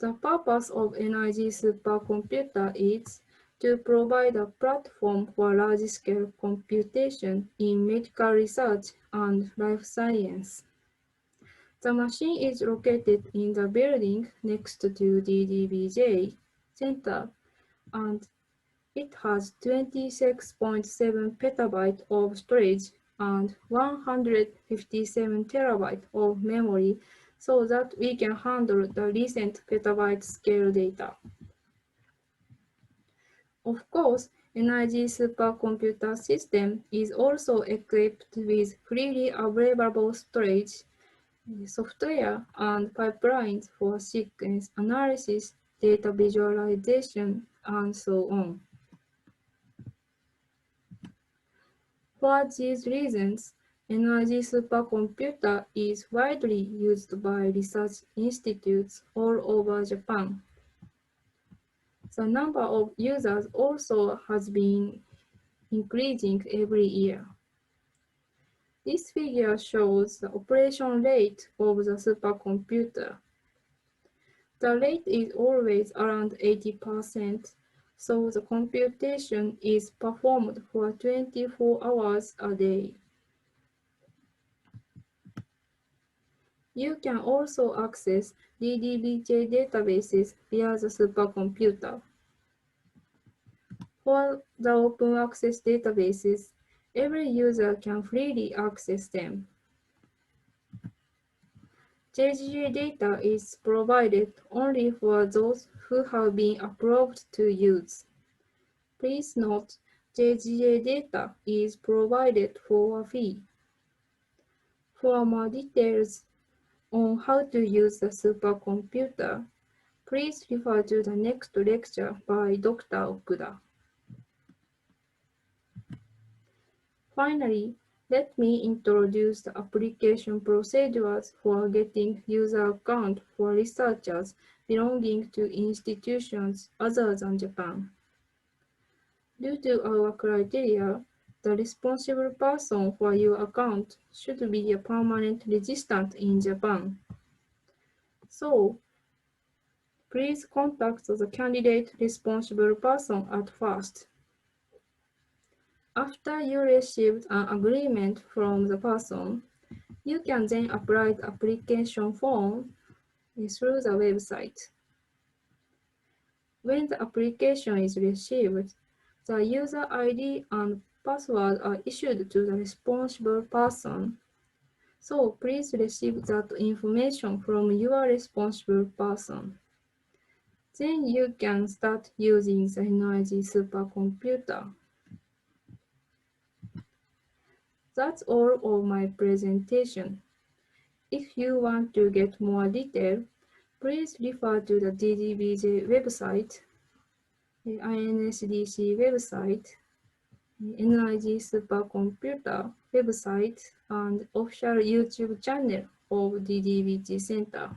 The purpose of NIG supercomputer is to provide a platform for large-scale computation in medical research and life science. The machine is located in the building next to DDBJ Center, and it has 26.7 petabytes of storage and 157 terabytes of memory so that we can handle the recent petabyte scale data. Of course, NIG supercomputer system is also equipped with freely available storage, software, and pipelines for sequence analysis, data visualization, and so on. For these reasons, NIG supercomputer is widely used by research institutes all over Japan. The number of users also has been increasing every year. This figure shows the operation rate of the supercomputer. The rate is always around 80%, so the computation is performed for 24 hours a day. You can also access DDBJ databases via the supercomputer. For the open access databases, every user can freely access them. JGA data is provided only for those who have been approved to use. Please note, JGA data is provided for a fee. For more details on how to use the supercomputer, please refer to the next lecture by Dr. Okuda. Finally, let me introduce the application procedures for getting user account for researchers belonging to institutions other than Japan. Due to our criteria, the responsible person for your account should be a permanent resident in Japan. So, please contact the candidate responsible person at first. After you received an agreement from the person, you can then apply the application form through the website. When the application is received, the user ID and password are issued to the responsible person. So please receive that information from your responsible person. Then you can start using the NIG supercomputer. That's all of my presentation. If you want to get more detail, please refer to the DDBJ website, the INSDC website, the NIG supercomputer website, and official YouTube channel of DDBJ Center.